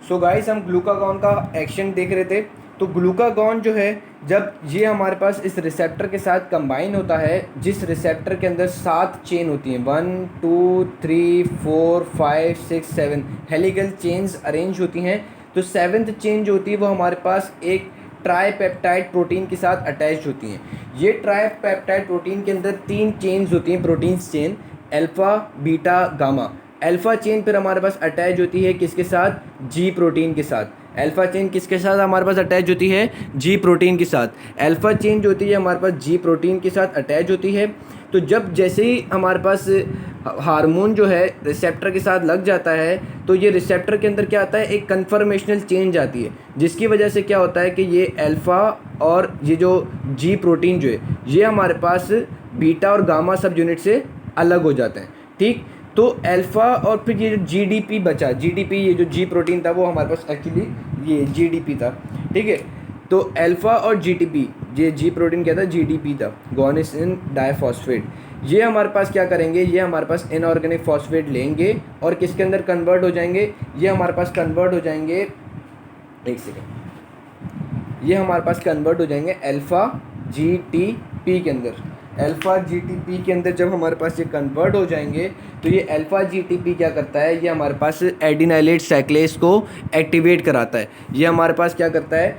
So guys हम glucagon का action देख रहे थे। तो ग्लूकागॉन जो है, जब ये हमारे पास इस रिसेप्टर के साथ कंबाइन होता है, जिस रिसेप्टर के अंदर 7 चेन होती हैं, 1 2 3 4 5 6 7 हेलिकल चेन्स अरेंज होती हैं। तो 7th चेन जो होती है वो हमारे पास एक ट्राईपेप्टाइड प्रोटीन के साथ अटैच होती हैं। ये ट्राईपेप्टाइड प्रोटीन के अंदर 3 चेन्स होती हैं, proteins chain, alpha beta gamma. Alpha chain फिर हमारे पास अटैच होती है किसके साथ? जी प्रोटीन के साथ। अल्फ़ा चेन किसके साथ हमारे पास अटैच होती है? जी प्रोटीन के साथ। अल्फ़ा चेन जो होती है हमारे पास जी प्रोटीन के साथ अटैच होती है। तो जब जैसे ही हमारे पास हार्मोन जो है रिसेप्टर के साथ लग जाता है, तो ये रिसेप्टर के अंदर क्या आता है, एक कन्फर्मेशनल चेंज आती है, जिसकी वजह से क्या होता है कि ये अल्फ़ा और ये जो जी प्रोटीन जो है ये हमारे पास बीटा और गामा सब यूनिट से अलग हो जाते हैं। ठीक, तो अल्फ़ा और फिर ये जो जीडीपी बचा, जीडीपी ये जो जी प्रोटीन था वो हमारे पास एक्चुअली ये जीडीपी था। ठीक है, तो अल्फ़ा और जीडीपी, ये जी प्रोटीन क्या था? जीडीपी था, गुआनिसिन डाइफॉस्फेट। ये हमारे पास क्या करेंगे, ये हमारे पास इनऑर्गेनिक फॉस्फेट लेंगे और किसके अंदर कन्वर्ट हो जाएंगे? ये हमारे पास कन्वर्ट हो जाएंगे, एक सेकेंड, ये हमारे पास कन्वर्ट हो जाएंगे अल्फ़ा जीटीपी के अंदर। अल्फ़ा जीटीपी के अंदर जब हमारे पास ये कन्वर्ट हो जाएंगे, तो ये अल्फ़ा जीटीपी क्या करता है, ये हमारे पास एडिनाइलेट साइक्लेस को एक्टिवेट कराता है। ये हमारे पास क्या करता है,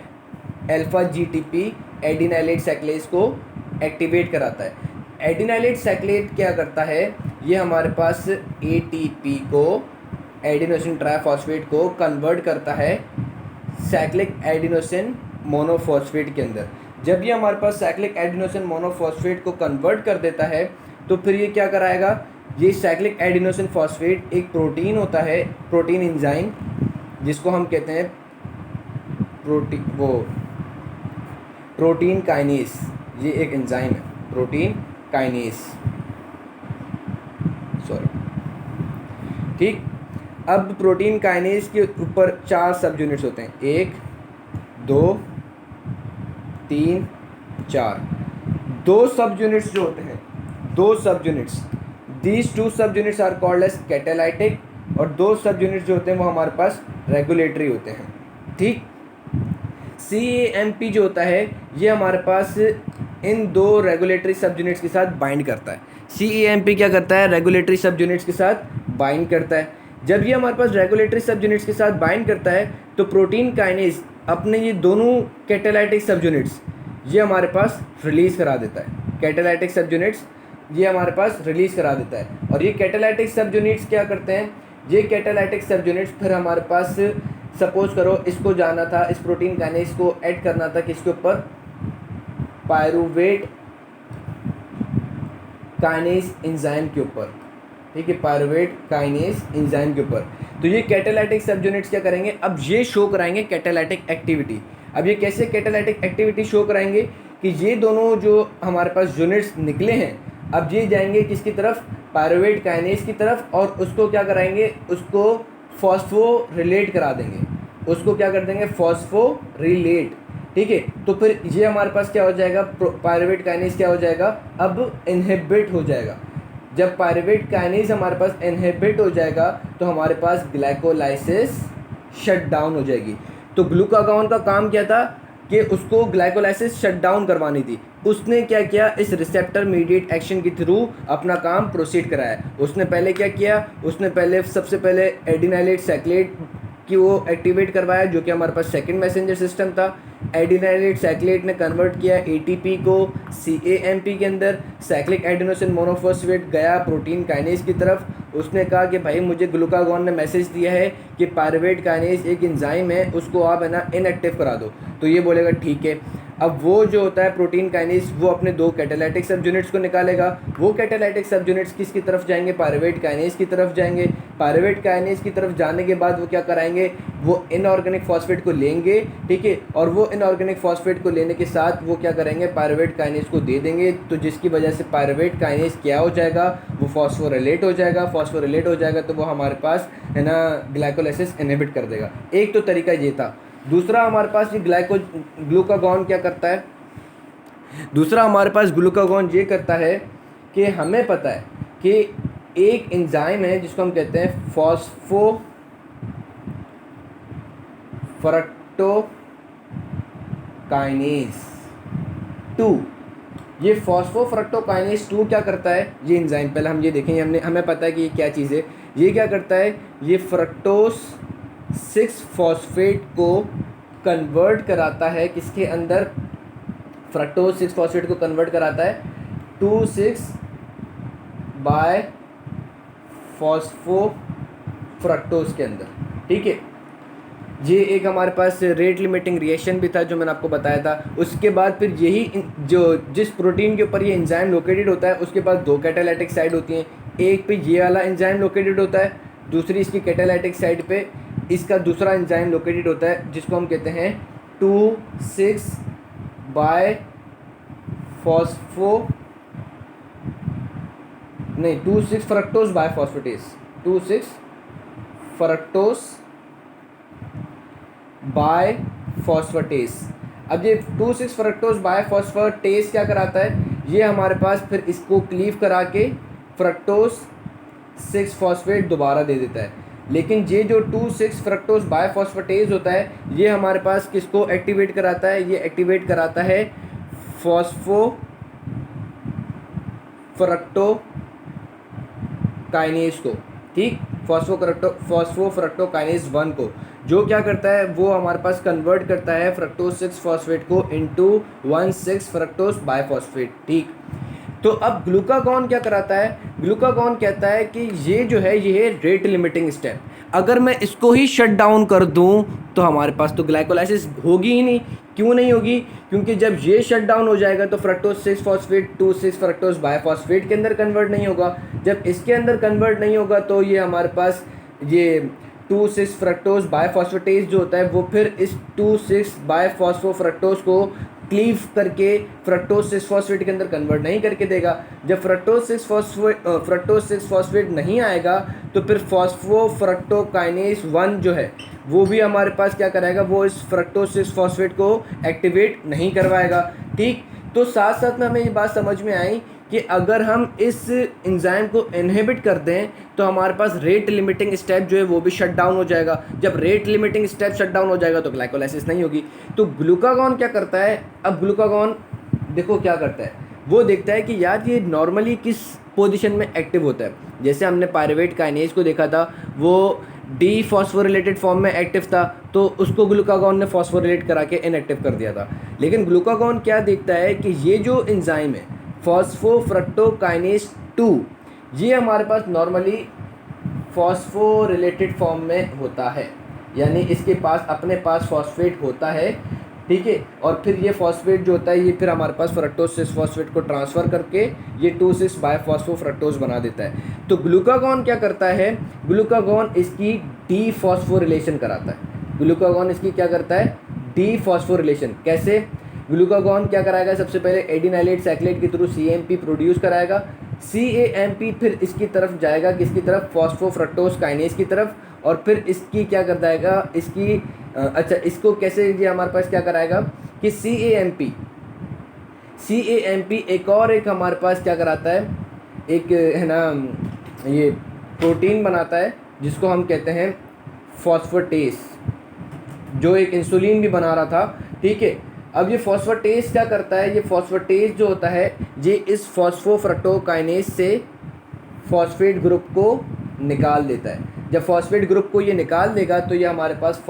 अल्फ़ा जीटीपी एडिनाइलेट साइक्लेस को एक्टिवेट कराता है। एडिनाइलेट साइक्लेट क्या करता है, ये हमारे पास एटीपी को, एडिनोसिन ट्राइफॉस्फेट को कन्वर्ट करता है साइक्लिक एडिनोसिन मोनोफॉस्फेट के अंदर। जब ये हमारे पास साइक्लिक एडिनोसिन मोनोफॉस्फेट को कन्वर्ट कर देता है, तो फिर ये क्या कराएगा, ये साइक्लिक एडिनोसिन फॉस्फेट एक प्रोटीन होता है, प्रोटीन एंजाइम, जिसको हम कहते हैं प्रोटीन काइनेस। ये एक एंजाइम है, प्रोटीन काइनेस, सॉरी। ठीक, अब प्रोटीन काइनेस के ऊपर 4 सब यूनिट्स होते हैं, 1 2 3 4। 2 सब यूनिट्स जो होते हैं, 2 सब यूनिट्स, दीज 2 सब units are called as catalytic, और 2 सब यूनिट्स जो होते हैं वो हमारे पास रेगुलेटरी होते हैं। ठीक, CAMP जो होता है ये हमारे पास इन 2 रेगुलेटरी सब यूनिट्स के साथ बाइंड करता है। CAMP क्या करता है, रेगुलेटरी सब यूनिट्स के साथ बाइंड करता है। जब ये हमारे पास रेगुलेटरी सब यूनिट्स के साथ बाइंड करता है, तो प्रोटीन काइनेज अपने ये दोनों कैटालाइटिक सब यूनिट्स ये हमारे पास रिलीज़ करा देता है। कैटालाइटिक सब यूनिट्स ये हमारे पास रिलीज़ करा देता है। और ये कैटालाइटिक सब यूनिट्स क्या करते हैं, ये कैटालाइटिक सब यूनिट्स फिर हमारे पास, सपोज करो इसको जाना था, इस प्रोटीन काइनेज को ऐड करना था किसके ऊपर, पायरूवेट काइनेज एंजाइम के ऊपर। ठीक है, पायरूवेट काइनेज एंजाइम के ऊपर। तो ये कैटालाइटिक सब यूनिट्स क्या करेंगे, अब ये शो कराएंगे कैटालाइटिक एक्टिविटी। अब ये कैसे कैटालाइटिक एक्टिविटी शो कराएंगे कि ये दोनों जो हमारे पास यूनिट्स निकले हैं, अब ये जाएंगे किसकी तरफ, पायरूवेट काइनेज की तरफ, और उसको क्या कराएंगे, उसको फॉस्फोरिलेट करा देंगे, उसको क्या कर देंगे, फॉस्फोरिलेट। ठीक है, तो फिर ये हमारे पास क्या हो जाएगा, पायरूवेट काइनेज क्या हो जाएगा, अब इनहिबिट हो जाएगा। जब पायरूवेट काइनेज हमारे पास इनहिबिट हो जाएगा, तो हमारे पास ग्लाइकोलाइसिस शट डाउन हो जाएगी। तो ग्लूकागॉन का काम क्या था कि उसको ग्लाइकोलाइसिस शट डाउन करवानी थी। उसने क्या किया, इस रिसेप्टर मीडिएट एक्शन के थ्रू अपना काम प्रोसीड कराया। उसने पहले क्या किया, उसने पहले सबसे पहले एडिनाइलेट साइक्लेट कि वो एक्टिवेट करवाया, जो कि हमारे पास सेकंड मैसेंजर सिस्टम था। एडिनाइलेट साइक्लेट ने कन्वर्ट किया एटीपी को CAMP के अंदर। साइक्लिक एडिनोसिन मोनोफॉस्फेट गया प्रोटीन काइनेज की तरफ। उसने कहा कि भाई मुझे ग्लूकागॉन ने मैसेज दिया है कि पायरूवेट काइनेज एक एंजाइम है, उसको आप है ना इनएक्टिव करा दो। तो ये बोलेगा ठीक है। अब वो जो होता है प्रोटीन काइनेज, वो अपने 2 कैटालाइटिक सब यूनिट्स को निकालेगा। वो कैटालाइटिक सब यूनिट्स किसकी तरफ जाएंगे, पायरूवेट काइनेज की तरफ जाएंगे। पायरूवेट काइनेज की तरफ जाने के बाद वो क्या कराएंगे, वो इनऑर्गेनिक फॉस्फेट को लेंगे। ठीक है, और वो इनऑर्गेनिक फॉस्फेट को लेने के साथ वो क्या करेंगे, पायरूवेट काइनेज को दे देंगे। तो जिसकी वजह से पायरूवेट काइनेज क्या हो जाएगा, वो फॉस्फोरिलेट हो जाएगा। फॉस्फोरिलेट हो जाएगा तो वो हमारे पास है ना ग्लाइकोलाइसिस इनहिबिट कर देगा। एक तो तरीका ये था। दूसरा हमारे पास ये ग्लूकागॉन क्या करता है, दूसरा हमारे पास ग्लूकागॉन ये करता है कि हमें पता है कि एक एंजाइम है जिसको हम कहते हैं फ्रक्टोकाइनेज 2। ये फॉस्फोफ्रक्टोकाइनेज 2 क्या करता है, ये एंजाइम, पहले हम ये देखेंगे, हमें पता है कि ये क्या चीज़ है। ये क्या करता है, ये फ्रक्टोज 6 फॉस्फेट को कन्वर्ट कराता है किसके अंदर, फ्रक्टोज 6 फॉस्फेट को कन्वर्ट कराता है 2,6 बाय फॉस्फोफ्रक्टोज के अंदर। ठीक है, ये एक हमारे पास रेट लिमिटिंग रिएक्शन भी था जो मैंने आपको बताया था। उसके बाद फिर यही जो जिस प्रोटीन के ऊपर ये एंजाइम लोकेटेड होता है उसके पास 2 कैटालाइटिक साइड होती हैं। एक पे ये वाला एंजाइम लोकेटेड होता है, दूसरी इसकी कैटालाइटिक साइड पे इसका दूसरा एंजाइम लोकेटेड होता है जिसको हम कहते हैं 2,6 बाय फॉस्फो नहीं 2,6 fructose bi phosphatase, 2,6 fructose bi phosphatase. अब ये 2,6 फ्रक्टोज बाय फॉस्फेटेज क्या कराता है, ये हमारे पास फिर इसको क्लीव करा के फ्रक्टोज 6 फॉस्फेट दोबारा दे देता है। लेकिन ये जो 2,6 फ्रक्टोज बाय फॉस्फेटेज होता है ये हमारे पास किसको एक्टिवेट कराता है, ये एक्टिवेट कराता है फॉस्फोफ्रक्टोकाइनेज को। ठीक, फॉस्फोफ्रक्टोकाइनेज 1 को, जो क्या करता है वो हमारे पास कन्वर्ट करता है फ्रक्टोज 6 फॉस्फेट को इनटू 1,6 फ्रक्टोज बायफॉस्फेट। ठीक, तो अब ग्लूकागॉन क्या कराता है, ग्लूकागॉन कहता है कि ये जो है ये है रेट लिमिटिंग स्टेप। अगर मैं इसको ही शट डाउन कर दूं तो हमारे पास तो ग्लाइकोलाइसिस होगी ही नहीं। क्यों नहीं होगी, क्योंकि जब ये शट डाउन हो जाएगा तो फ्रक्टोज 6 फॉस्फेट 2,6 फ्रक्टोज बायफॉस्फेट के अंदर कन्वर्ट नहीं होगा। जब इसके अंदर कन्वर्ट नहीं होगा तो ये हमारे पास ये 2,6 फ्रक्टोज बायफॉस्फेटेज जो होता है वो फिर इस 2,6 बायफॉस्फोफ्रक्टोज को क्लीव करके फ्रक्टोज 6 फॉस्फेट के अंदर कन्वर्ट नहीं करके देगा। जब फ्रक्टोज 6 फॉस्फेट नहीं आएगा तो फिर फॉस्फोफ्रक्टोकाइनेज 1 जो है वो भी हमारे पास क्या कराएगा, वो इस फ्रक्टोज 6 फॉस्फेट को एक्टिवेट नहीं करवाएगा। ठीक, तो साथ साथ में हमें ये बात समझ में आई कि अगर हम इस एंजाइम को इनहिबिट कर दें तो हमारे पास रेट लिमिटिंग स्टेप जो है वो भी शट डाउन हो जाएगा। जब rate limiting step shut down हो जाएगा तो ग्लाइकोलाइसिस नहीं होगी। तो ग्लूकागॉन क्या करता है, अब ग्लूकागॉन देखो क्या करता है, वो देखता है कि यार ये नॉर्मली किस पोजीशन में एक्टिव होता है। जैसे हमने पायरुवेट काइनेज को देखा था, वो डी फॉस्फोरिलेटेड फॉर्म में एक्टिव था तो उसको ग्लूकागॉन ने फॉस्फोरिलेट करा के इनएक्टिव कर दिया था। लेकिन ग्लूकागॉन क्या देखता है कि ये जो एंजाइम है फॉस्फोफ्रक्टोकाइनेज 2 ये हमारे पास नॉर्मली फॉस्फोरिलेटेड फॉर्म में होता है, यानी इसके पास अपने पास फॉस्फेट होता है। ठीक है, और फिर ये फॉस्फेट जो होता है ये फिर हमारे पास फ्रक्टोज 6 फॉस्फेट को ट्रांसफ़र करके ये 2,6 बायफॉस्फोफ्रक्टोज बना देता है। तो ग्लूकागॉन क्या करता है, ग्लूकागॉन इसकी डी फॉस्फोरिलेशन कराता है। ग्लूकागॉन इसकी क्या करता है, डी फॉस्फोरिलेशन। कैसे, ग्लूकागॉन क्या कराएगा, सबसे पहले एडिनाइलेट साइक्लेट के थ्रू CAMP प्रोड्यूस कराएगा। CAMP फिर इसकी तरफ जाएगा, किसकी तरफ, फॉस्फोफ्रक्टोज काइनेज की तरफ, और फिर इसकी क्या कर देगा, इसकी अच्छा इसको कैसे ये हमारे पास क्या कराएगा कि CAMP एक और एक हमारे पास क्या कराता है, एक है ना ये प्रोटीन बनाता है जिसको हम कहते हैं फॉस्फेटेज, जो एक इंसुलिन भी बना रहा था। ठीक है, अब ये फॉस्फेटेज क्या करता है, ये फॉस्फेटेज जो होता है ये इस फॉस्फोफ्रक्टोकाइनेज से फॉस्फेट ग्रुप को निकाल देता है। जब फॉस्फेट ग्रुप को ये निकाल देगा तो ये हमारे पास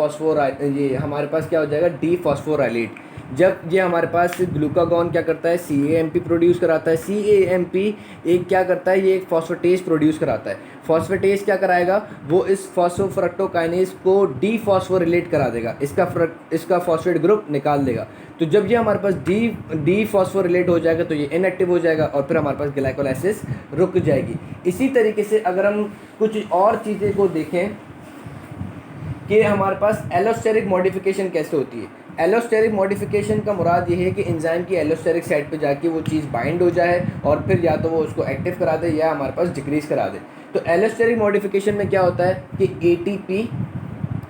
ये हमारे पास क्या हो जाएगा, डी फॉस्फोराइलेट। जब ये हमारे पास ग्लूकागॉन क्या करता है, CAMP प्रोड्यूस कराता है। CAMP एक क्या करता है, ये एक फॉस्फेटेज प्रोड्यूस कराता है। फॉस्फेटेज क्या कराएगा, वो इस फॉस्फोफ्रक्टोकाइनेज को डी फॉस्फोरिलेट करा देगा, इसका फॉस्फेट ग्रुप निकाल देगा। तो जब ये हमारे पास डी फॉस्फोरिलेट हो जाएगा तो ये इनएक्टिव हो जाएगा और फिर हमारे पास ग्लाइकोलाइसिस रुक जाएगी। इसी तरीके से अगर हम कुछ और चीज़ें को देखें कि हमारे पास एलोस्टेरिक मॉडिफिकेशन कैसे होती है। एलोस्टेरिक मॉडिफिकेशन का मुराद ये है कि एंजाइम की एलोस्टेरिक साइड पे जाके वो चीज़ बाइंड हो जाए और फिर या तो वो उसको एक्टिव करा दे या हमारे पास डिक्रीज करा दे। तो एलोस्टेरिक मॉडिफिकेशन में क्या होता है कि ATP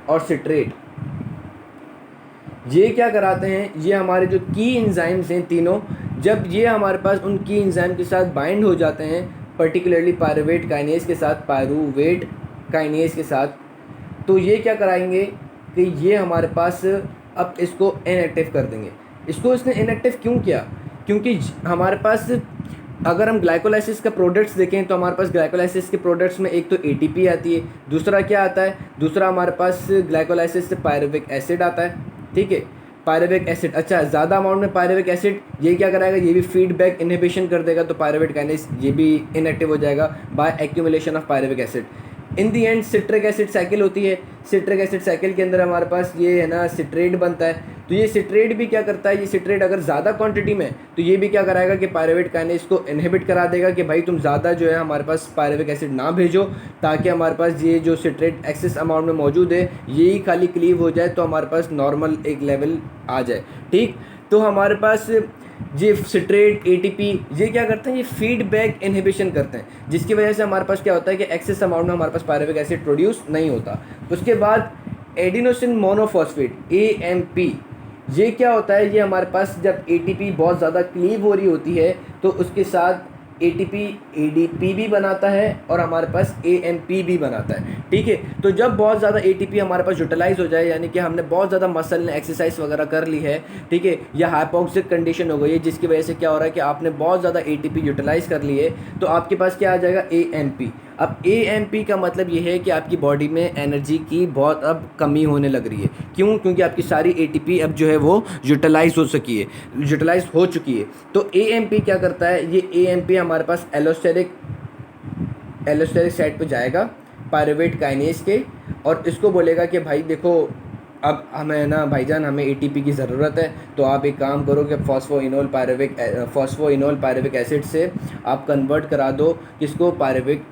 और सिट्रेट ये क्या कराते हैं, ये हमारे जो की एंजाइम्स हैं तीनों, जब ये हमारे पास उन की एंजाइम के साथ बाइंड हो जाते हैं, पर्टिकुलरली पायरुवेट काइनेज के साथ, तो ये क्या कराएंगे कि ये हमारे पास अब इसको इनएक्टिव कर देंगे। इसको इसने इनएक्टिव क्यों किया? क्योंकि हमारे पास अगर हम ग्लाइकोलाइसिस का प्रोडक्ट्स देखें तो हमारे पास ग्लाइकोलाइसिस के प्रोडक्ट्स में एक तो एटीपी आती है, दूसरा क्या आता है, दूसरा हमारे पास ग्लाइकोलाइसिस से पायरुविक एसिड आता है। ठीक है, पायरुविक एसिड, अच्छा ज़्यादा अमाउंट में पायरुविक एसिड ये क्या कराएगा, ये भी फीडबैक इनहिबिशन कर देगा, तो पायरुवेट काइनेज ये भी इनएक्टिव हो जाएगा by accumulation of pyruvic acid. In the end citric acid cycle होती है। सिट्रिक एसिड साइकिल के अंदर हमारे पास ये है ना सिट्रेट बनता है। तो ये सिट्रेट भी क्या करता है, ये सिट्रेट अगर ज़्यादा क्वांटिटी में, तो ये भी क्या कराएगा कि पायरुवेट काइनेज को इनहिबिट करा देगा कि भाई तुम ज़्यादा जो है हमारे पास पायरुविक एसिड ना भेजो, ताकि हमारे पास ये जो सिट्रेट एक्सेस अमाउंट में मौजूद है ये ही खाली क्लीव हो जाए, तो हमारे पास नॉर्मल एक लेवल आ जाए। ठीक, तो हमारे पास ये सिट्रेट एटीपी ये क्या करते हैं, ये फीडबैक इनहिबिशन करते हैं, जिसकी वजह से हमारे पास क्या होता है कि एक्सेस अमाउंट में हमारे पास पायरुविक एसिड प्रोड्यूस नहीं होता। उसके बाद एडिनोसिन मोनोफॉस्फेट एएमपी, ये क्या होता है, ये हमारे पास जब एटीपी बहुत ज़्यादा क्लीव हो रही होती है तो उसके साथ एटीपी एडीपी भी बनाता है और हमारे पास एएमपी भी बनाता है। ठीक है, तो जब बहुत ज़्यादा एटीपी हमारे पास यूटिलाइज हो जाए, यानी कि हमने बहुत ज़्यादा मसल ने एक्सरसाइज वगैरह कर ली है, ठीक है, या हाइपोक्सिक कंडीशन हो गई है, जिसकी वजह से क्या हो रहा है कि आपने बहुत ज़्यादा एटीपी यूटिलाइज कर ली है, तो आपके पास क्या आ जाएगा, एएमपी। अब एएमपी का मतलब ये है कि आपकी बॉडी में एनर्जी की बहुत अब कमी होने लग रही है। क्यों? क्योंकि आपकी सारी एटीपी अब जो है वो यूटिलाइज हो सकी है, यूटिलाइज हो चुकी है। तो एएमपी क्या करता है, ये एएमपी हमारे पास एलोस्टेरिक साइड पे जाएगा पायरुवेट काइनेज के, और इसको बोलेगा कि भाई देखो अब हमें ना भाईजान हमें एटीपी की ज़रूरत है, तो आप एक काम करो कि फॉस्फोइनोल पायरुविक एसिड से आप कन्वर्ट करा दो किसको, पायरुविक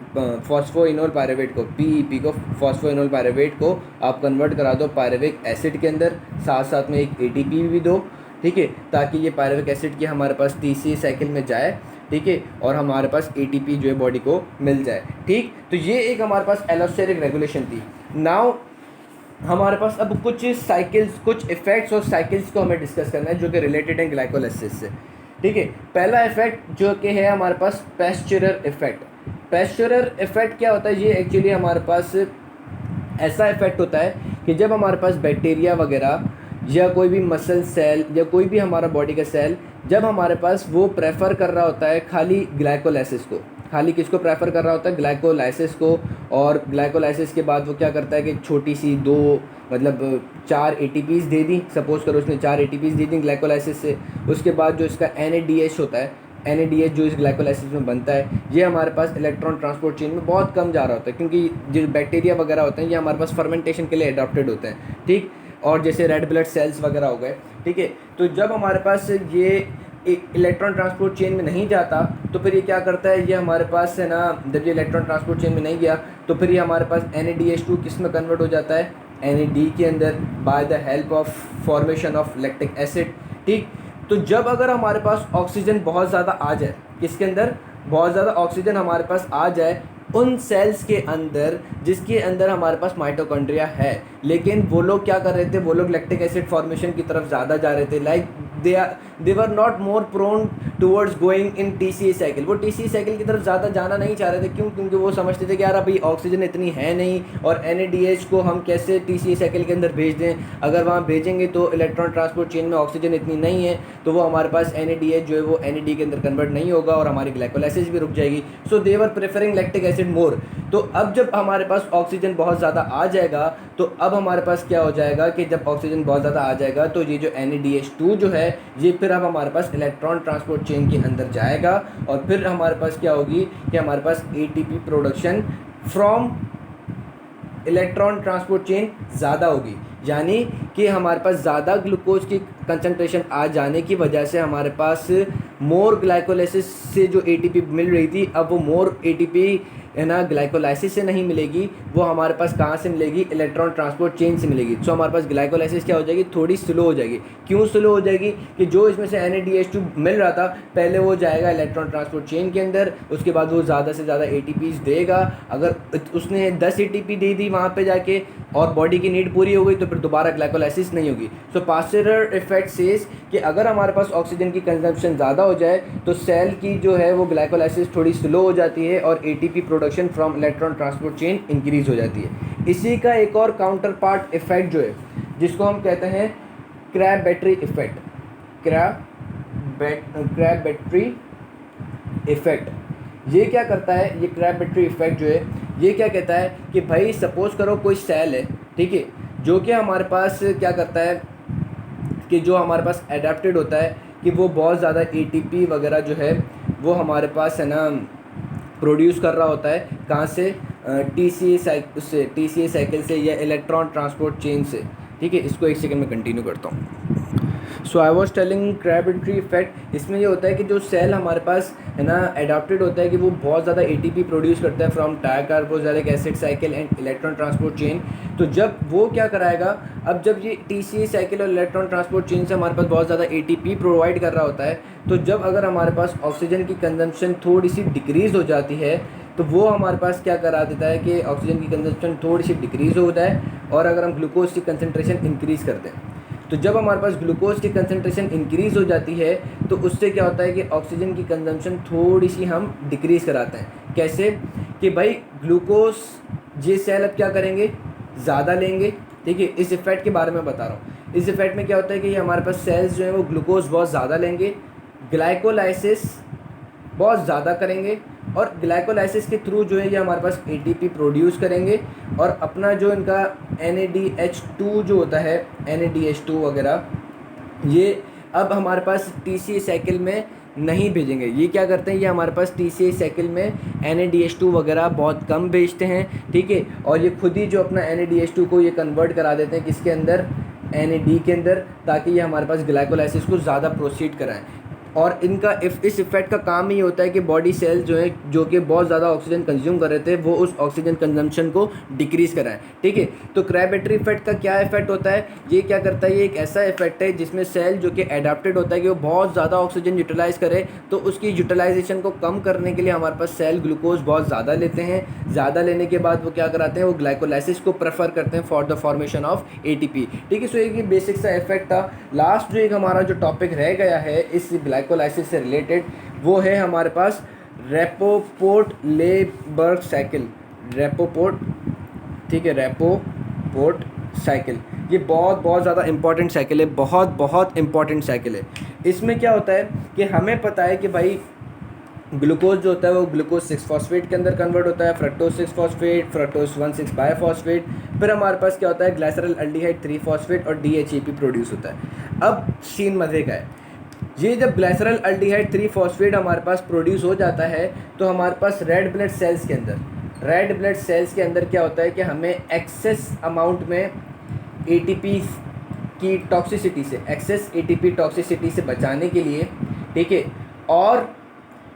फॉस्फोइनोल पायरुवेट को, पीईपी को, फॉस्फोइनोल पायरुवेट को आप कन्वर्ट करा दो पायरुविक एसिड के अंदर, साथ साथ में एक एटीपी भी दो। ठीक है, ताकि ये पायरुविक एसिड की हमारे पास तीसरी साइकिल में जाए। ठीक है, और हमारे पास एटीपी जो है बॉडी को मिल जाए। ठीक, तो ये एक हमारे पास एलोस्टेरिक रेगुलेशन थी। नाउ हमारे पास अब कुछ साइकिल्स, कुछ इफ़ेक्ट्स और साइकिल्स को हमें डिस्कस करना है जो कि रिलेटेड है ग्लाइकोलाइसिस से। ठीक है, पहला इफेक्ट जो कि है हमारे पास पैस्चरर इफेक्ट। पैस्चरर इफेक्ट क्या होता है, ये एक्चुअली हमारे पास ऐसा इफेक्ट होता है कि जब हमारे पास बैक्टीरिया वगैरह या कोई भी मसल सेल या कोई भी हमारा बॉडी का सेल, जब हमारे पास वो प्रेफर कर रहा होता है खाली ग्लाइकोलाइसिस को, खाली किसको प्रेफर कर रहा होता है, ग्लाइकोलाइसिस को, और ग्लाइकोलाइसिस के बाद वो क्या करता है कि छोटी सी दो मतलब 4 एटीपीज दे दी, सपोज करो उसने 4 एटीपीज दे दी ग्लाइकोलाइसिस से, उसके बाद जो इसका NADH होता है, NADH जो इस ग्लाइकोलाइसिस में बनता है, ये हमारे पास इलेक्ट्रॉन ट्रांसपोर्ट चेन में बहुत कम जा रहा होता है, क्योंकि जो बैक्टीरिया वगैरह होते हैं ये हमारे पास फर्मेंटेशन के लिए अडॉप्टेड होते हैं। ठीक, और जैसे रेड ब्लड सेल्स वगैरह हो गए। ठीक है, तो जब हमारे पास ये इलेक्ट्रॉन ट्रांसपोर्ट चेन में नहीं जाता, तो फिर ये क्या करता है, ये हमारे पास है ना, जब ये इलेक्ट्रॉन ट्रांसपोर्ट चेन में नहीं गया तो फिर ये हमारे पास NADH2 किस में कन्वर्ट हो जाता है, NAD के अंदर, by the help of formation of lactic acid. ठीक, तो जब अगर हमारे पास ऑक्सीजन बहुत ज़्यादा आ जाए, किसके अंदर, बहुत ज़्यादा ऑक्सीजन हमारे पास आ जाए उन सेल्स के अंदर जिसके अंदर हमारे पास माइटोकॉन्ड्रिया है, लेकिन वो लोग क्या कर रहे थे, वो लोग लैक्टिक एसिड फॉर्मेशन की तरफ ज़्यादा जा रहे थे, like they were not more prone towards going in TCA cycle. वो TCA साइकिल की तरफ ज़्यादा जाना नहीं चाह रहे थे। क्यों? क्योंकि वो समझते थे कि यार अभी ऑक्सीजन इतनी है नहीं, और NADH को हम कैसे TCA साइकिल के अंदर भेज दें, अगर वहाँ भेजेंगे तो इलेक्ट्रॉन ट्रांसपोर्ट चेन में ऑक्सीजन इतनी नहीं है, तो वो हमारे पास NADH जो है वो NAD के अंदर कन्वर्ट नहीं होगा और हमारी ग्लाइकोलाइसिस भी रुक जाएगी। सो दे वर प्रेफरिंग लैक्टिक एसिड मोर। तो अब जब हमारे पास ऑक्सीजन बहुत ज़्यादा आ जाएगा, तो अब हमारे पास क्या हो जाएगा कि जब ऑक्सीजन बहुत ज़्यादा आ जाएगा तो ये जो NADH2 जो है ये फिर अब हमारे पास इलेक्ट्रॉन ट्रांसपोर्ट चेन के अंदर जाएगा, और फिर हमारे पास क्या होगी कि हमारे पास ATP production from electron transport chain ज़्यादा होगी, यानी कि हमारे पास ज़्यादा ग्लूकोज की कंसंट्रेशन आ जाने की वजह से हमारे पास मोर ग्लाइकोलाइसिस से जो ATP मिल रही थी, अब वो मोर ATP है ना ग्लाइकोलाइसिस से नहीं मिलेगी, वो हमारे पास कहाँ से मिलेगी, इलेक्ट्रॉन ट्रांसपोर्ट चेन से मिलेगी। सो हमारे पास ग्लाइकोलाइसिस क्या हो जाएगी, थोड़ी स्लो हो जाएगी। क्यों स्लो हो जाएगी? कि जो इसमें से NADH2 मिल रहा था पहले वो जाएगा इलेक्ट्रॉन ट्रांसपोर्ट चेन के अंदर, उसके बाद वो ज़्यादा से ज़्यादा ATPs देगा। अगर उसने 10 ATP दे दी वहाँ पर जाके और बॉडी की नीड पूरी हो गई, तो फिर दोबारा ग्लाइकोलाइसिस नहीं होगी। सो पास्चरर इफेक्ट सेज कि अगर हमारे पास ऑक्सीजन की कंजम्पशन ज़्यादा हो जाए तो सेल की जो है वो ग्लाइकोलाइसिस थोड़ी स्लो हो जाती है और ATP production production from electron transport chain increase हो जाती है। इसी का एक और काउंटर पार्ट इफेक्ट जो है जिसको हम कहते हैं crab battery effect, crab battery effect. ये क्या करता है, ये क्रैब बैटरी इफेक्ट जो है ये क्या कहता है कि भाई सपोज करो कोई सेल है, ठीक है, जो कि हमारे पास क्या करता है कि जो हमारे पास एडाप्टेड होता है कि वो बहुत ज़्यादा एटीपी वगैरह जो है वो हमारे पास है ना प्रोड्यूस कर रहा होता है, कहाँ से, टीसीए साइकिल से या इलेक्ट्रॉन ट्रांसपोर्ट चेन से, ठीक है। इसको एक सेकंड में कंटिन्यू करता हूँ। So I was telling Crabtree effect, इसमें ये होता है कि जो सेल हमारे पास है ना एडाप्टेड होता है कि वो बहुत ज़्यादा एटीपी प्रोड्यूस करता है from dicarboxylic acid cycle and electron transport chain. तो जब वो क्या कराएगा, अब जब ये टीसीए साइकिल और इलेक्ट्रॉन ट्रांसपोर्ट चेन से हमारे पास बहुत ज़्यादा एटीपी प्रोवाइड कर रहा होता है, तो जब अगर हमारे पास ऑक्सीजन की कंजम्पशन थोड़ी सी डिक्रीज़ हो जाती है तो वो हमारे पास क्या करा देता है कि ऑक्सीजन की कंजम्पशन थोड़ी सी डिक्रीज़ हो जाए, और अगर हम ग्लूकोज की कंसनट्रेशन इंक्रीज़ करते हैं, तो जब हमारे पास ग्लूकोज की कंसनट्रेशन इंक्रीज़ हो जाती है तो उससे क्या होता है कि ऑक्सीजन की कंजम्पशन थोड़ी सी हम डिक्रीज़ कराते हैं। कैसे कि भाई ग्लूकोज ये सेल अब क्या करेंगे, ज़्यादा लेंगे, ठीक है। इस इफेक्ट के बारे में बता रहा हूँ। इस इफेक्ट में क्या होता है कि हमारे पास सेल्स जो हैं वो ग्लूकोज बहुत ज़्यादा लेंगे, ग्लाइकोलाइसिस बहुत ज़्यादा करेंगे, और ग्लाइकोलाइसिस के थ्रू जो है ये हमारे पास एटीपी प्रोड्यूस करेंगे, और अपना जो इनका NADH2 जो होता है, NADH2 वगैरह, ये अब हमारे पास TCA साइकिल में नहीं भेजेंगे। ये क्या करते हैं, ये हमारे पास TCA साइकिल में NADH2 वगैरह बहुत कम भेजते हैं, ठीक है। और ये खुद ही जो अपना NADH2 को ये कन्वर्ट करा देते हैं किसके अंदर, NAD के अंदर, ताकि ये हमारे पास ग्लाइकोलाइसिस को ज़्यादा प्रोसीड कराएं। और इनका इस इफ़ेक्ट का काम ही होता है कि बॉडी सेल्स जो है जो कि बहुत ज़्यादा ऑक्सीजन कंज्यूम कर रहे थे वो उस ऑक्सीजन कंजम्पशन को डिक्रीज़ कराएं, ठीक है। तो क्रैब बैटरी इफेक्ट का क्या इफेक्ट होता है, ये क्या करता है, ये एक ऐसा इफेक्ट है जिसमें सेल जो कि एडाप्टेड होता है कि वो बहुत ज़्यादा ऑक्सीजन यूटिलाइज़ करे, तो उसकी यूटिलाइजेशन को कम करने के लिए हमारे पास सेल ग्लूकोज बहुत ज़्यादा लेते हैं। ज़्यादा लेने के बाद वो क्या कराते हैं, वो ग्लाइकोलाइसिस को प्रेफर करते हैं for the formation of ATP, ठीक है। सो एक बेसिक सा इफेक्ट था। लास्ट जो एक हमारा जो टॉपिक रह गया है इस ग्लाइकोलाइसिस से रिलेटेड, वो है हमारे पास रेपोर्ट-लेबर्ग साइकिल, रेपोर्ट, ठीक है, रेपोर्ट साइकिल। ये बहुत ज़्यादा इंपॉर्टेंट साइकिल है, बहुत इंपॉर्टेंट साइकिल है। इसमें क्या होता है कि हमें पता है कि भाई ग्लूकोज जो होता है वो ग्लूकोज 6-फॉस्फेट के अंदर कन्वर्ट होता है, फ्रक्टोज 6-फॉस्फेट, फ्रक्टोज 1,6-बायोफॉस्फेट, फिर हमारे पास क्या होता है ग्लाइसरल एल्डिहाइड 3-फॉस्फेट और DHEP प्रोड्यूस होता है। अब सीन मजे का है, ये जब ग्लाइसरल एल्डिहाइड 3-फॉस्फेट हमारे पास प्रोड्यूस हो जाता है तो हमारे पास रेड ब्लड सेल्स के अंदर क्या होता है कि हमें एक्सेस अमाउंट में ATP की टॉक्सिसिटी से, एक्सेस ATP टॉक्सिसिटी से बचाने के लिए, ठीक है, और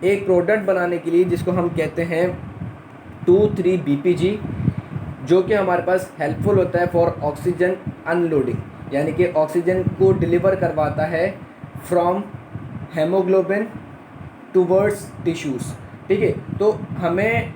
एक प्रोडक्ट बनाने के लिए जिसको हम कहते हैं 2,3-BPG, जो कि हमारे पास हेल्पफुल होता है फॉर ऑक्सीजन अनलोडिंग, यानी कि ऑक्सीजन को डिलीवर करवाता है फ्रॉम हेमोग्लोबिन टूवर्ड्स टिश्यूज़, ठीक है। तो हमें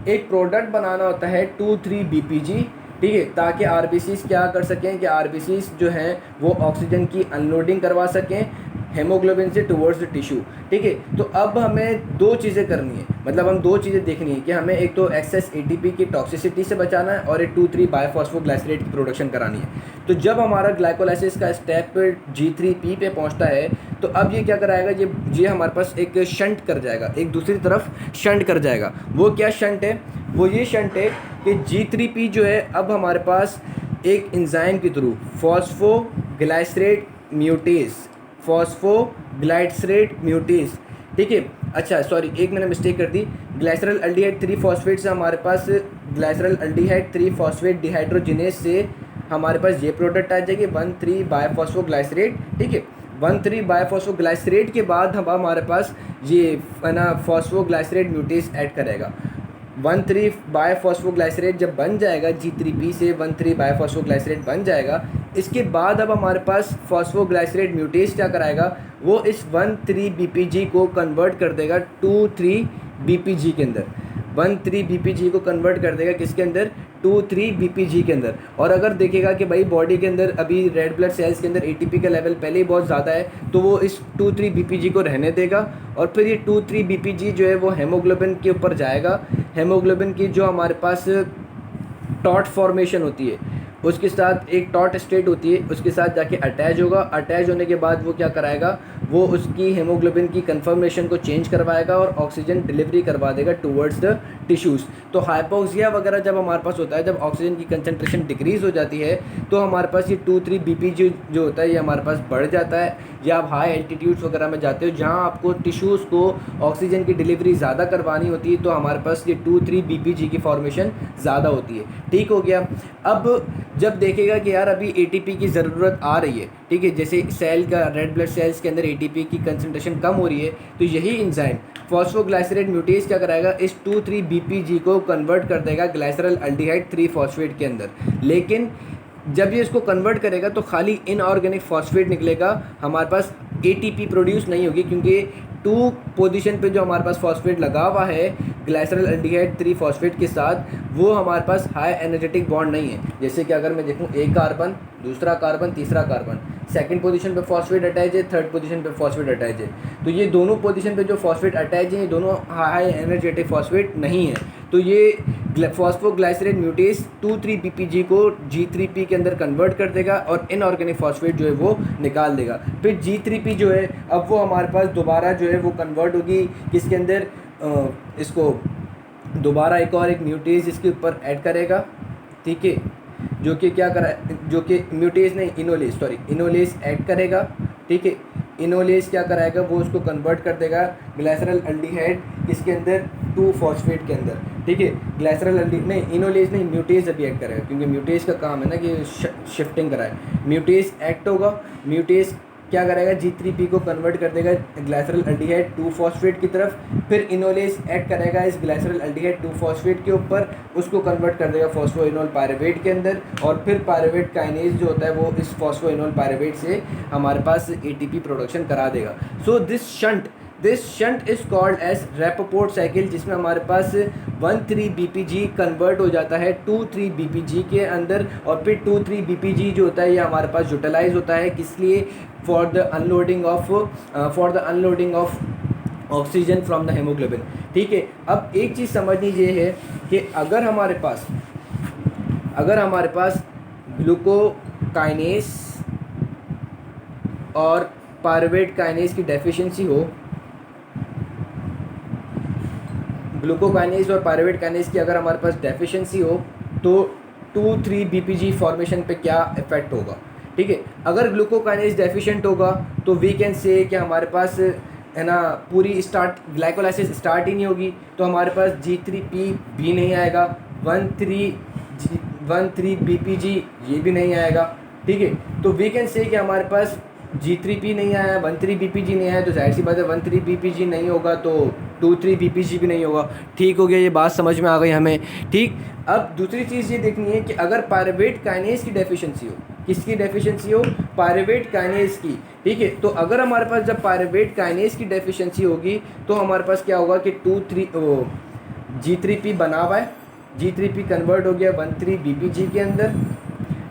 एक प्रोडक्ट बनाना होता है 2,3-BPG, ठीक है, ताकि RBCs क्या कर सकें कि RBCs जो हैं वो ऑक्सीजन की अनलोडिंग करवा सकें हेमोग्लोबिन से टुवर्ड्स द टिश्यू, ठीक है। तो अब हमें दो चीज़ें करनी है, मतलब हम दो चीज़ें देखनी है कि हमें एक तो एक्सेस ATP की टॉक्सिसिटी से बचाना है और एक 2,3-बायोफॉस्फोग्लाइसरेट की प्रोडक्शन करानी है। तो जब हमारा ग्लाइकोलाइसिस का स्टेप G3P पे पहुंचता है तो अब ये क्या कराएगा, ये हमारे पास एक शंट कर जाएगा, एक दूसरी तरफ शंट कर जाएगा। वो क्या शंट है, वो ये शंट है कि G3P जो है अब हमारे पास एक एंजाइम के थ्रू फॉस्फोग्लाइसरेट म्यूटेज, ठीक है। अच्छा सॉरी, एक मैंने मिस्टेक कर दी, ग्लाइसरल एल्डिहाइड 3-फॉस्फेट से हमारे पास ग्लाइसरल एल्डिहाइड 3-फॉस्फेट डिहाइड्रोजिनेज से हमारे पास ये प्रोडक्ट आ जाएगी 1,3-बायोफॉस्फोग्लाइसरेट, ठीक है। 1,3-बायोफॉस्फोग्लाइसरेट के बाद हम हमारे पास ये है ना फॉस्फोग्लाइसरेट म्यूटेज ऐड करेगा। 1,3-बायोफॉस्फोग्लाइसरेट जब बन जाएगा, G3P से 1,3-बायोफॉस्फोग्लाइसरेट बन जाएगा, इसके बाद अब हमारे पास फॉस्फोग्लाइसरेट म्यूटेज क्या कराएगा, वो इस 1,3-BPG को कन्वर्ट कर देगा 2,3-BPG के अंदर। 1,3-BPG को कन्वर्ट कर देगा किसके अंदर, 2,3-BPG के अंदर। और अगर देखेगा कि भाई बॉडी के अंदर अभी रेड ब्लड सेल्स के अंदर ATP का लेवल पहले ही बहुत ज़्यादा है, तो वो इस 2,3-BPG को रहने देगा और फिर ये 2,3-BPG जो है वो हेमोग्लोबिन के ऊपर जाएगा, हेमोग्लोबिन की जो हमारे पास टॉट फॉर्मेशन होती है उसके साथ एक टॉट स्टेट होती है, उसके साथ जाके अटैच होगा। अटैच होने के बाद वो क्या कराएगा, वो उसकी हेमोग्लोबिन की कन्फर्मेशन को चेंज करवाएगा और ऑक्सीजन डिलीवरी करवा देगा टूवर्ड्स द टिश्यूज़। तो हाइपोक्सिया वगैरह जब हमारे पास होता है, जब ऑक्सीजन की कंसनट्रेशन डिक्रीज़ हो जाती है तो हमारे पास ये 2-3 बीपी जो होता है ये हमारे पास बढ़ जाता है। या आप हाई एल्टीट्यूड्स वगैरह में जाते हो जहाँ आपको टिश्यूज़ को ऑक्सीजन की डिलीवरी ज़्यादा करवानी होती है, तो हमारे पास ये 2-3 बीपीजी की फॉर्मेशन ज़्यादा होती है। ठीक हो गया। अब जब देखेगा कि यार अभी एटीपी की ज़रूरत आ रही है, ठीक है, जैसे सेल का रेड ब्लड सेल्स के अंदर एटीपी की कंसंट्रेशन कम हो रही है, तो यही एंजाइम फॉस्फोग्लाइसरेट म्यूटेज क्या कराएगा, इस 2,3 बीपीजी को कन्वर्ट कर देगा ग्लाइसरल अल्डिहाइड 3 फॉस्फेट के अंदर। लेकिन जब ये इसको कन्वर्ट करेगा तो खाली इनऑर्गेनिक फॉस्फेट निकलेगा, हमारे पास एटीपी प्रोड्यूस नहीं होगी, क्योंकि 2 पोजीशन पे जो हमारे पास फॉस्फेट लगा हुआ है ग्लाइसरल अल्डिहाइड 3 फॉस्फेट के साथ, वो हमारे पास हाई एनर्जेटिक बॉन्ड नहीं है। जैसे कि अगर मैं देखूँ एक कार्बन, दूसरा कार्बन, तीसरा कार्बन, सेकंड पोजीशन पे फॉस्फेट अटैच है, थर्ड पोजीशन पे फॉस्फेट अटैच है, तो ये दोनों पोजीशन पे जो फॉस्फेट अटैच हैं ये दोनों हाई एनर्जेटिक फॉस्फेट नहीं है। तो ये फॉस्फोग्लाइसरेट म्यूटेज 2,3 बीपीजी को G3P के अंदर कन्वर्ट कर देगा और इनऑर्गेनिक फॉस्फेट जो है वो निकाल देगा। फिर G3P जो है अब वो हमारे पास दोबारा जो है वो कन्वर्ट होगी किसके अंदर, इसको दोबारा एक म्यूटेज इसके ऊपर ऐड करेगा, ठीक है, जो कि क्या करा, जो कि म्यूटेज नहीं, इनोलेज ऐड करेगा, ठीक है। इनोलेज क्या कराएगा, वो उसको कन्वर्ट कर देगा ग्लाइसरल अल्डिहाइड किसके अंदर, 2 फॉस्फेट के अंदर, ठीक है। ग्लाइसरल नहीं, इनोलेज नहीं, म्यूटेज अभी ऐड करेगा, क्योंकि म्यूटेज का काम है ना कि शिफ्टिंग कराए। म्यूटेज एक्ट होगा, म्यूटेज क्या करेगा, G3P को कन्वर्ट कर देगा ग्लाइसरल अल्डिहाइड 2 फॉस्फेट की तरफ। फिर इनोलेज ऐड करेगा इस ग्लाइसरल अल्डिहाइड 2 फॉस्फेट के ऊपर, उसको कन्वर्ट कर देगा फॉस्फोइनोल पायरुवेट के अंदर, और फिर पायरुवेट काइनेज जो होता है वो इस फॉस्फोइनोल पायरुवेट से हमारे पास एटीपी प्रोडक्शन करा देगा। So this shunt is called as Rapoport cycle, जिसमें हमारे पास 1,3 बीपीजी कन्वर्ट हो जाता है 2,3 बीपीजी के अंदर, और फिर 2,3 बीपीजी जो होता है ये हमारे पास यूटिलाइज होता है किस लिए, for the unloading of oxygen from the haemoglobin, ठीक है। अब एक चीज़ समझनी ये है कि अगर हमारे पास ग्लूकोकाइनेस और पायरुवेट काइनेस की डेफिशिएंसी हो, ग्लूकोकाइनेस और पायरुवेट काइनेस की अगर हमारे पास डेफिशिएंसी हो तो 2,3 बीपीजी फॉर्मेशन पे क्या इफेक्ट होगा, ठीक है। अगर ग्लूकोकाइनेस डेफिशिएंट होगा तो वी कैन से कि हमारे पास है ना पूरी ग्लाइकोलाइसिस स्टार्ट ही नहीं होगी, तो हमारे पास G3P भी नहीं आएगा, 1,3 बीपीजी ये भी नहीं आएगा, ठीक है। तो वी कैन से कि हमारे पास G3P नहीं आया, 1,3 बीपीजी नहीं आया, तो जाहिर सी बात है 1,3 बीपीजी नहीं होगा तो 2,3 बीपीजी भी नहीं होगा। ठीक हो गया, ये बात समझ में आ गई हमें, ठीक। अब दूसरी चीज़ ये देखनी है कि अगर पायरुवेट काइनेस की डेफिशिएंसी हो, किसकी डेफिशिएंसी हो, पायरुवेट काइनेस की, ठीक है। तो अगर हमारे पास जब पायरुवेट काइनेस की डेफिशिएंसी होगी तो हमारे पास क्या होगा कि G3P बना हुआ है, G3P कन्वर्ट हो गया 1,3 बीपीजी के अंदर,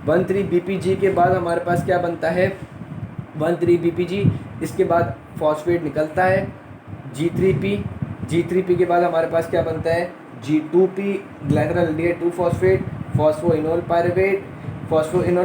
1,3 बीपीजी के बाद हमारे पास क्या बनता है, 1,3 बीपीजी, इसके बाद फॉस्फेट निकलता है G3P के बाद हमारे पास क्या बनता है, G2P ग्लाइसरल aldehyde 2 phosphate, phosphoenol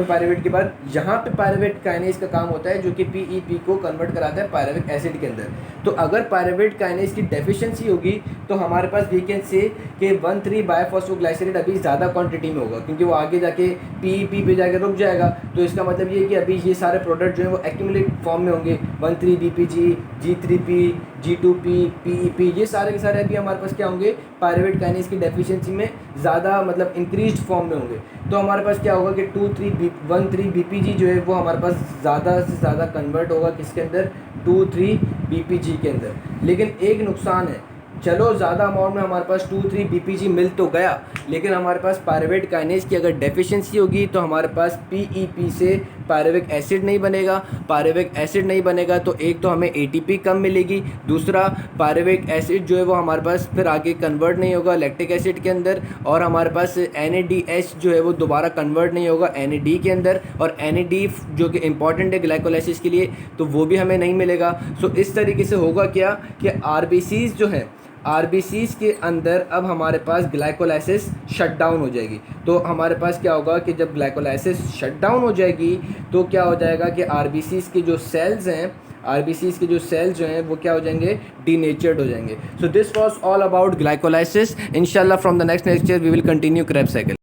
pyruvate के बाद यहाँ पे पायरुवेट काइनेस का काम होता है जो कि PEP को कन्वर्ट कराता है पायरुविक एसिड के अंदर। तो अगर पायरुवेट काइनेस की डेफिशिएंसी होगी तो हमारे पास वी कैन से कि 1,3 बायोफॉस्फोग्लाइसरेट अभी ज़्यादा क्वांटिटी में होगा, क्योंकि वो आगे जाके PEP पे जाके रुक जाएगा। तो इसका मतलब ये है कि अभी ये सारे प्रोडक्ट जो है वो एक्यूमुलेट फॉर्म में होंगे, 1,3 BPG, G3P, G2P, PEP, ये सारे के सारे अभी हमारे पास क्या होंगे, पायरुवेट काइनेस की डेफिशिएंसी में ज़्यादा मतलब इंक्रीज्ड फॉर्म में होंगे। तो हमारे पास क्या होगा कि 1,3 BPG जो है वो हमारे पास ज़्यादा से ज़्यादा कन्वर्ट होगा किसके अंदर, 2,3 BPG के अंदर। लेकिन एक नुकसान है, चलो ज़्यादा अमाउंट में हमारे पास 2,3 BPG मिल तो गया, लेकिन हमारे पास पायरुवेट काइनेस की अगर डेफिशिएंसी होगी तो हमारे पास PEP से पायरुविक एसिड नहीं बनेगा। पायरुविक एसिड नहीं बनेगा तो एक तो हमें ATP कम मिलेगी, दूसरा पायरुविक एसिड जो है वो हमारे पास फिर आगे कन्वर्ट नहीं होगा लैक्टिक एसिड के अंदर, और हमारे पास NADH जो है वो दोबारा कन्वर्ट नहीं होगा NAD के अंदर, और NAD जो कि इंपॉर्टेंट है ग्लाइकोलाइसिस के लिए, तो वो भी हमें नहीं मिलेगा। सो इस तरीके से होगा क्या कि RBCs जो है आरबीसीज के अंदर अब हमारे पास ग्लाइकोलाइसिस शट डाउन हो जाएगी। तो हमारे पास क्या होगा कि जब ग्लाइकोलाइसिस शट डाउन हो जाएगी तो क्या हो जाएगा कि आरबीसीज के जो सेल्स हैं, आरबीसीज के जो सेल्स जो हैं वो क्या हो जाएंगे, डीनेचर्ड हो जाएंगे। So this was all about glycolysis. इंशाल्लाह from the next lecture we will continue Krebs cycle.